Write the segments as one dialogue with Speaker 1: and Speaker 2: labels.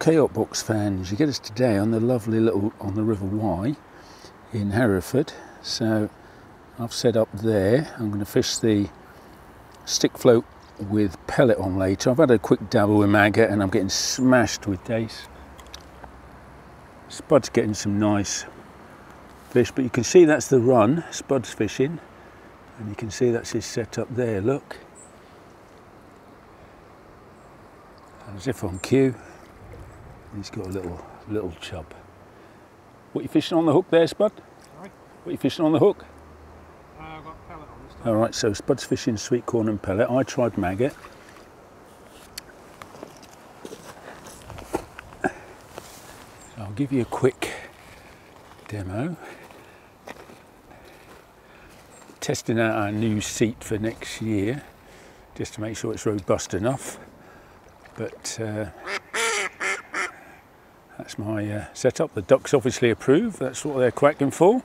Speaker 1: Okay, Octbox fans, you get us today on the lovely little, on the River Wye in Hereford. So I've set up there. I'm going to fish the stick float with pellet on later. I've had a quick dabble with maggot and I'm getting smashed with dace. Spud's getting some nice fish, but you can see that's the run. Spud's fishing, and you can see that's his setup there, look. As if on cue. He's got a little chub. What are you fishing on the hook there, Spud?
Speaker 2: Sorry?
Speaker 1: What are you fishing on the hook?
Speaker 2: I've got pellet on this time.
Speaker 1: Alright, so Spud's fishing sweet corn and pellet. I tried maggot. So I'll give you a quick demo. Testing out our new seat for next year, just to make sure it's robust enough. But that's my setup. The ducks obviously approve, that's what they're quacking for.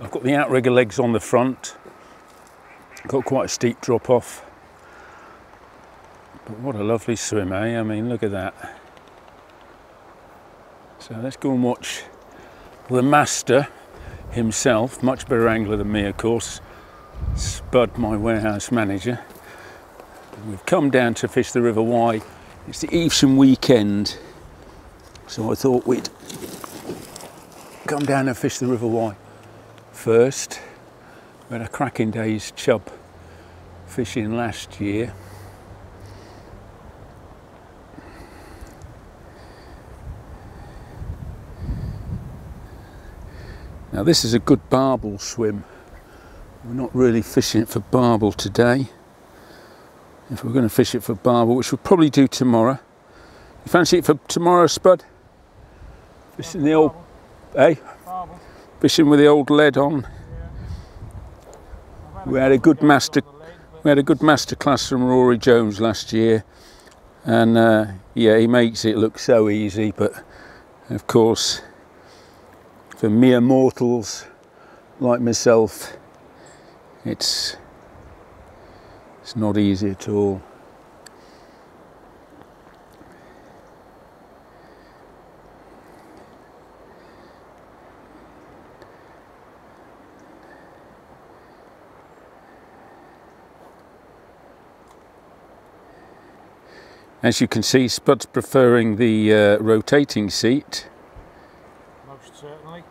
Speaker 1: I've got the outrigger legs on the front, got quite a steep drop off. But what a lovely swim, eh? I mean, look at that. So let's go and watch the master himself, much better angler than me, of course, Spud, my warehouse manager. We've come down to fish the River Wye. It's the Evesham weekend, so I thought we'd come down and fish the River Wye first. We had a cracking day's chub fishing last year. Now this is a good barbel swim. We're not really fishing it for barbel today. If we're going to fish it for barbel, which we'll probably do tomorrow. You fancy it for tomorrow, Spud? Fishing the old,
Speaker 2: Barbel.
Speaker 1: Fishing with the old lead on.
Speaker 2: Yeah.
Speaker 1: We had a good master class from Rory Jones last year, and yeah, he makes it look so easy. But of course, for mere mortals like myself, it's not easy at all. As you can see, Spud's preferring the rotating seat.
Speaker 2: Most certainly.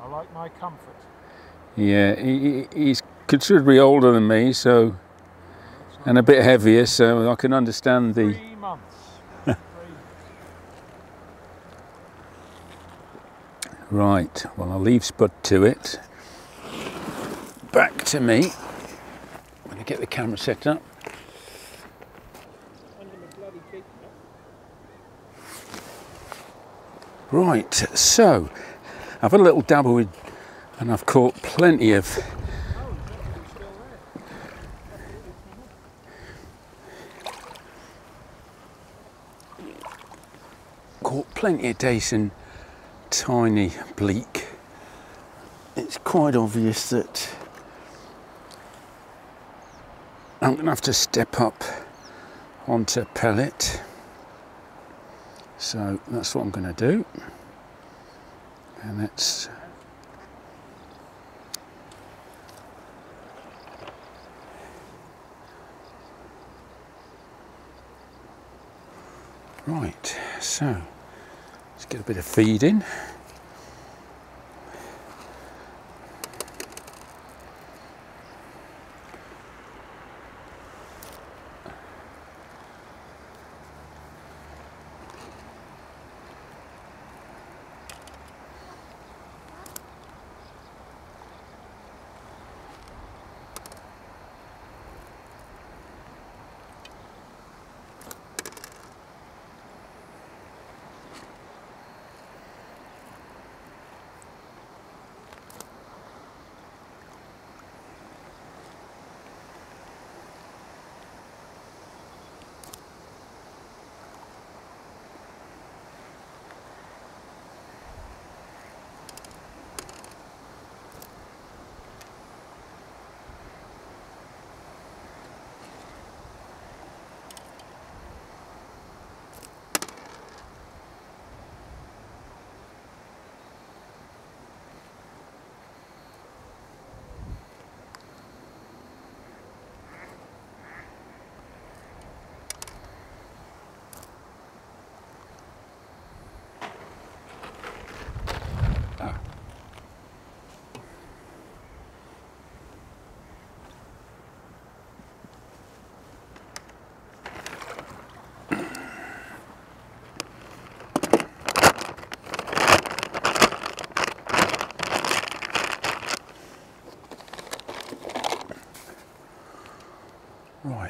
Speaker 2: I like my comfort.
Speaker 1: Yeah, he's considerably older than me, so, and a bit heavier, so I can understand the...
Speaker 2: 3 months.
Speaker 1: Right, well, I'll leave Spud to it. Back to me. I'm going to get the camera set up. Right, so I've had a little dabble with, and I've caught plenty of dace and tiny bleak. It's quite obvious that I'm going to have to step up onto pellet. So that's what I'm going to do. And that's right, so let's get a bit of feed in.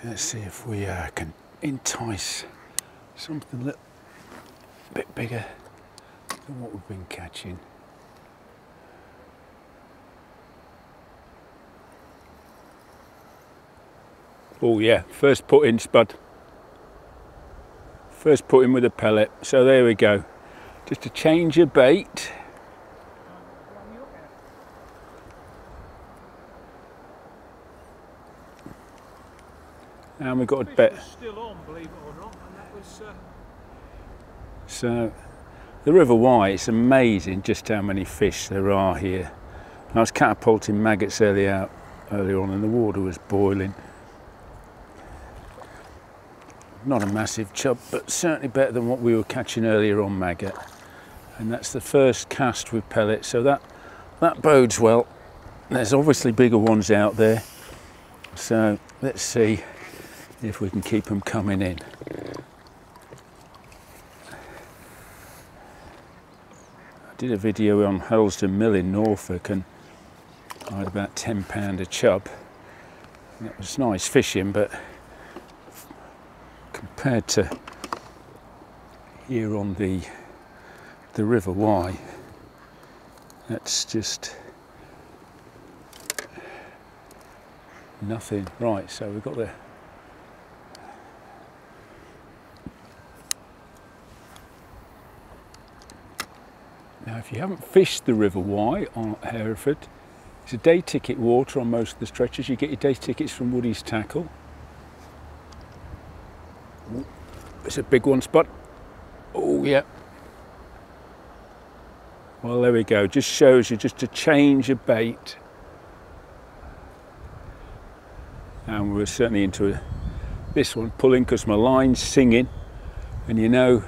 Speaker 1: let's see if we can entice something a little bit bigger than what we've been catching. Oh yeah, first put in, Spud. First put in with a pellet, so there we go. Just a change of bait. And we got a bet.
Speaker 2: Still on, believe it or not, and that was.
Speaker 1: So, the River Wye, it's amazing just how many fish there are here. I was catapulting maggots earlier on and the water was boiling. Not a massive chub, but certainly better than what we were catching earlier on maggot. And that's the first cast with pellets, so that bodes well. There's obviously bigger ones out there, so let's see if we can keep them coming in. I did a video on Hurlston Mill in Norfolk and I had about £10 a chub. And it was nice fishing, but compared to here on the River Wye, that's just nothing. Right, so we've got the now, if you haven't fished the River Wye on Hereford, it's a day ticket water on most of the stretches. You get your day tickets from Woody's Tackle. It's a big one, Spud. Oh yeah. Well, there we go. Just shows you just a change of bait. And we're certainly into this one, pulling because my line's singing. And you know,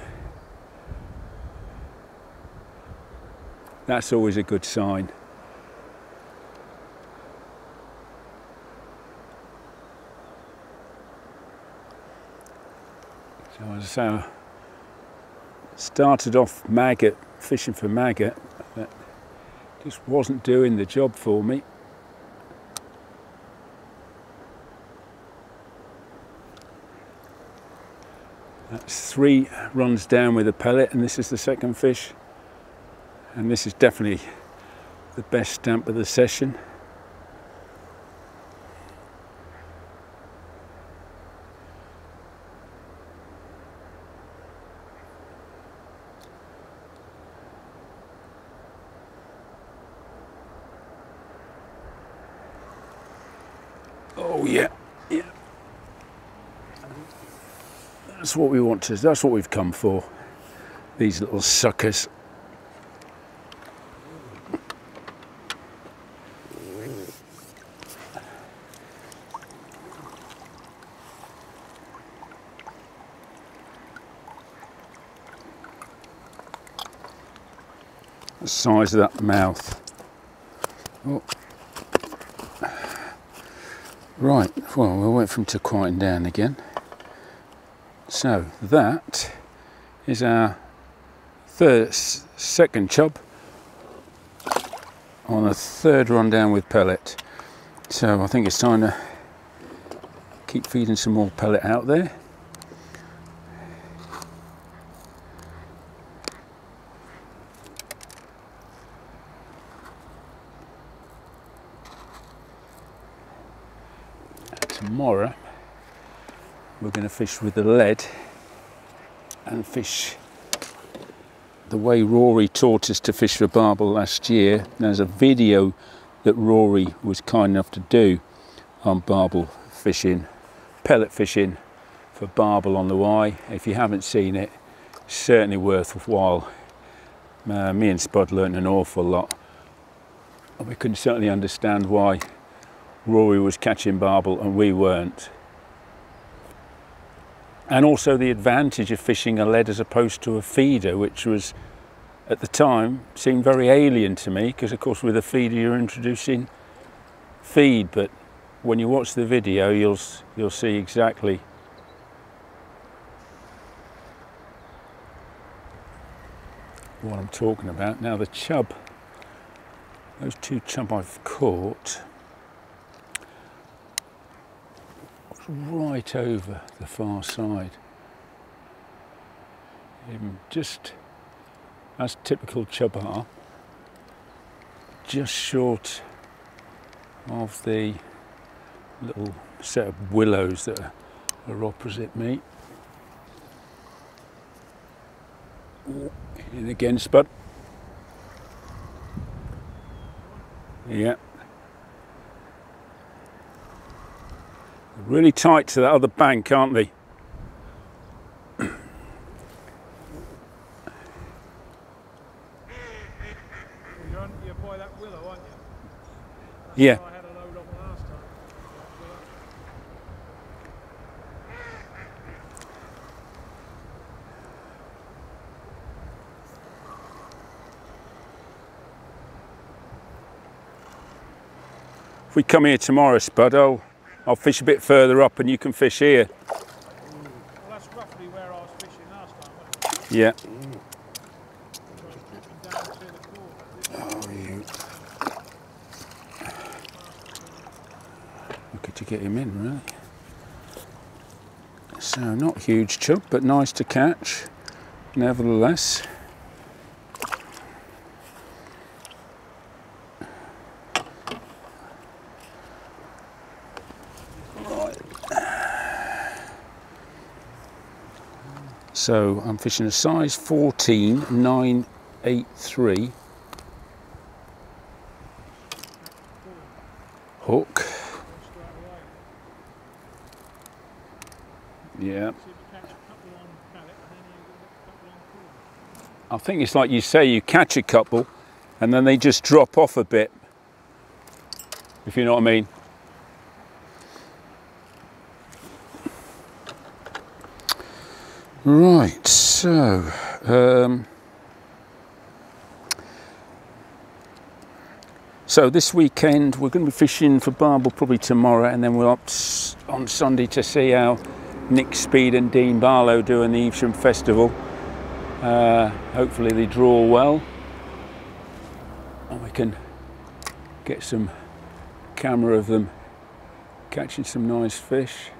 Speaker 1: that's always a good sign. So as I say, I started off maggot, fishing for maggot, but just wasn't doing the job for me. That's 3 runs down with a pellet, and this is the second fish. And this is definitely the best stamp of the session. Oh yeah, yeah. That's what we want to, that's what we've come for. These little suckers. The size of that mouth. Oh. Right, well, we'll wait for him to quieten down again. So that is our second chub on a 3rd run down with pellet. So I think it's time to keep feeding some more pellet out there. Tomorrow we're going to fish with the lead and fish the way Rory taught us to fish for barbel last year. There's a video that Rory was kind enough to do on barbel fishing, pellet fishing for barbel on the Wye. If you haven't seen it, it's certainly worthwhile. Me and Spud learned an awful lot. We can certainly understand why Rory was catching barbel and we weren't. And also the advantage of fishing a lead as opposed to a feeder, which was, at the time, seemed very alien to me, because of course with a feeder you're introducing feed, but when you watch the video you'll see exactly what I'm talking about. Now the chub, those 2 chub I've caught, right over the far side. Just as typical chub are, just short of the little set of willows that are opposite me. In again, Spud. Yeah. Really tight to that other bank, aren't they?
Speaker 2: You're by that willow, aren't you? That's
Speaker 1: Yeah.
Speaker 2: where I had a load of last time.
Speaker 1: If we come here tomorrow, Spud, I'll fish a bit further up and you can fish here.
Speaker 2: Well, that's roughly where I was fishing last time, wasn't it?
Speaker 1: Yeah.
Speaker 2: I was dropping down to the corner.
Speaker 1: Oh, you. Lucky to get him in, really. So, not huge chub, but nice to catch, nevertheless. So I'm fishing a size 14, 983 hook. Yeah. I think it's like you say, you catch a couple and then they just drop off a bit, if you know what I mean. Right, so this weekend we're going to be fishing for barbel probably tomorrow, and then we're up on Sunday to see how Nick Speed and Dean Barlow do in the Evesham Festival. Hopefully they draw well and we can get some camera of them catching some nice fish.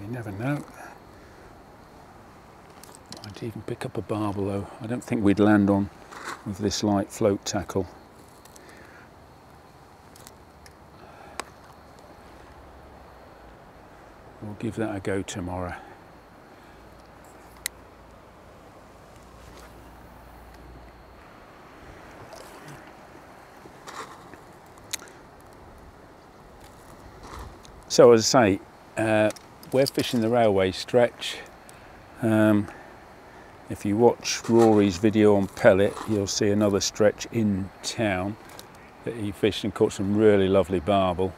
Speaker 1: You never know. Might even pick up a barbel though. I don't think we'd land on with this light float tackle. We'll give that a go tomorrow. So as I say, we're fishing the railway stretch. If you watch Rory's video on pellet, you'll see another stretch in town that he fished and caught some really lovely barbel.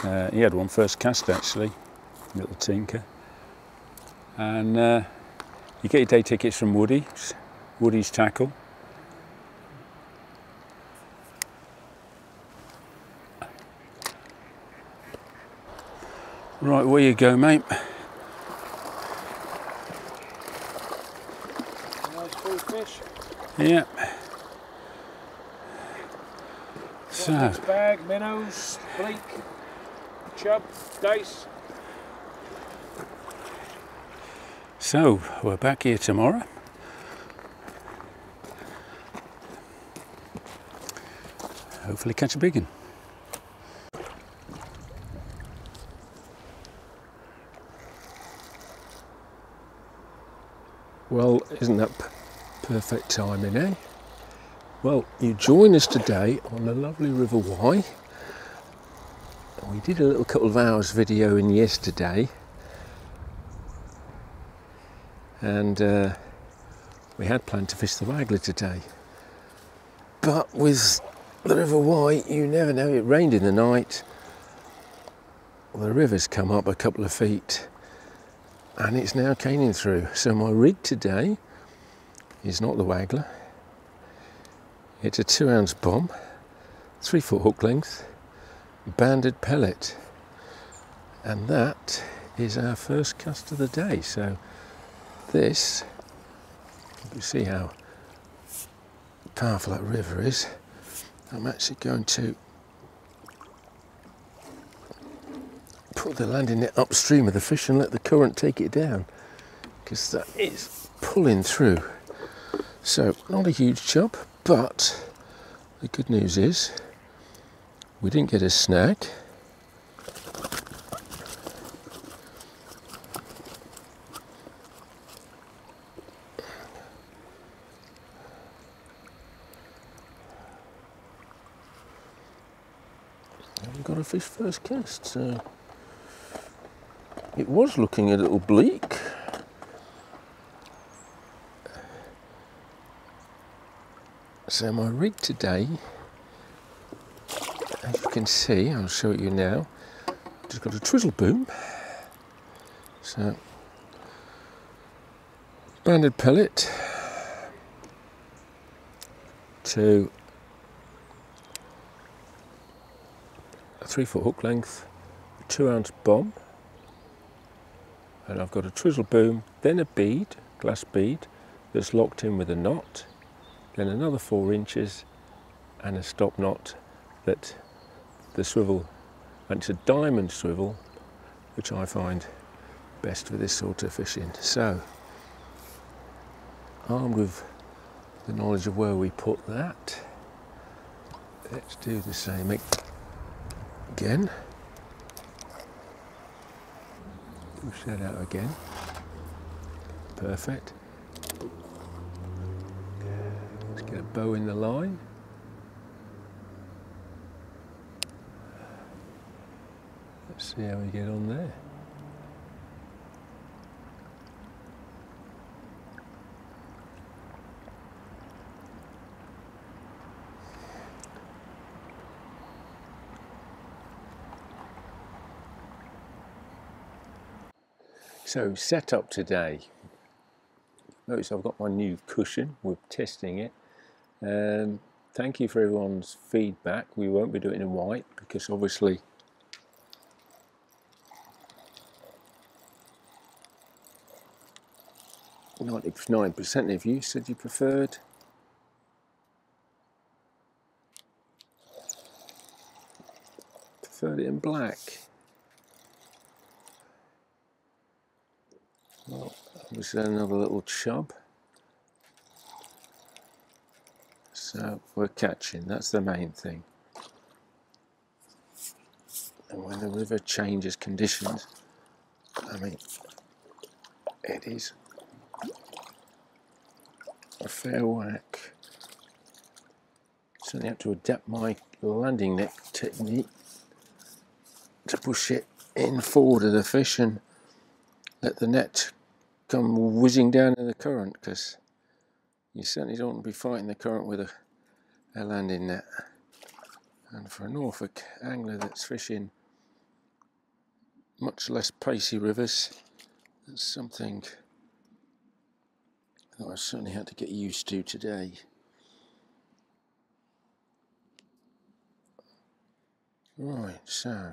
Speaker 1: He had one first cast actually, little tinker. And you get your day tickets from Woody's Tackle. Right, where you go, mate?
Speaker 2: Nice full fish.
Speaker 1: Yeah. So,
Speaker 2: Mixed bag, minnows, bleak, chub, dace.
Speaker 1: so we're back here tomorrow. Hopefully catch a big one. Well, isn't that perfect timing, eh? Well, you join us today on the lovely River Wye. We did a little couple of hours video in yesterday, and we had planned to fish the waggler today. But with the River Wye, you never know, it rained in the night. the river's come up a couple of feet and it's now caning through. So my rig today is not the waggler. It's a 2-ounce bomb, 3-foot hook length, banded pellet. And that is our first cast of the day. So this, you can see how powerful that river is. I'm actually going to put the landing net upstream of the fish and let the current take it down, because that is pulling through. So not a huge chub, but the good news is we didn't get a snag. And we got a fish first cast, so it was looking a little bleak. So my rig today, as you can see, I'll show it you now, just got a twizzle boom. So banded pellet to a 3-foot hook length, 2-ounce bomb. And I've got a twizzle boom, then a bead, glass bead, that's locked in with a knot, then another 4 inches and a stop knot that the swivel, and it's a diamond swivel, which I find best for this sort of fishing. So, armed with the knowledge of where we put that, let's do the same again. Push that out again. Perfect. Let's get a bow in the line. Let's see how we get on there. So set up today. Notice I've got my new cushion, we're testing it. Thank you for everyone's feedback. We won't be doing it in white because obviously .99% of you said you preferred it in black. Well, obviously another little chub. So we're catching, that's the main thing. And when the river changes conditions, I mean, it is a fair whack. Certainly have to adapt my landing net technique to push it in forward of the fish and let the net come whizzing down in the current, because you certainly don't want to be fighting the current with a landing net. And for a Norfolk angler that's fishing much less pacey rivers, that's something that I certainly had to get used to today. Right, so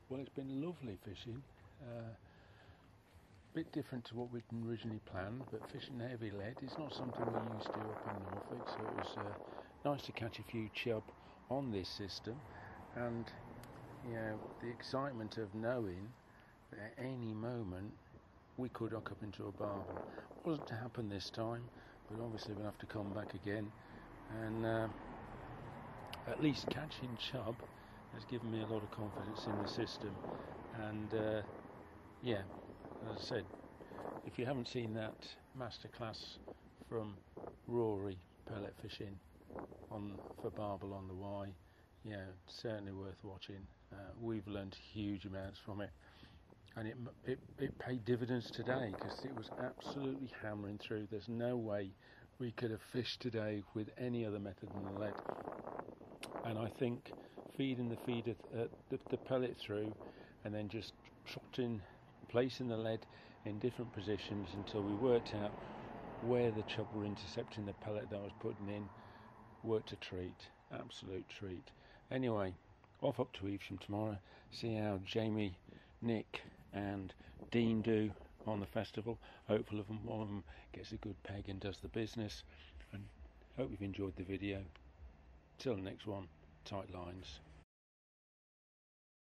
Speaker 1: Well, it's been lovely fishing. Bit different to what we'd originally planned, but fishing heavy lead is not something we used to up in Norfolk, so it was nice to catch a few chub on this system, and you know, the excitement of knowing that at any moment we could hook up into a barbel. It wasn't to happen this time, but obviously we'll have to come back again, and at least catching chub has given me a lot of confidence in the system. And yeah, as I said, if you haven't seen that masterclass from Rory pellet fishing for barbel on the Wye, yeah, certainly worth watching. We've learned huge amounts from it, and it paid dividends today, because it was absolutely hammering through. There's no way we could have fished today with any other method than the lead. And I think feeding the pellet through, and then just trotting, placing the lead in different positions until we worked out where the chub were intercepting the pellet that I was putting in, worked a treat, absolute treat. Anyway, off up to Evesham tomorrow, see how Jamie, Nick and Dean do on the festival. Hopefully one of them gets a good peg and does the business, and hope you've enjoyed the video. Till the next one, tight lines.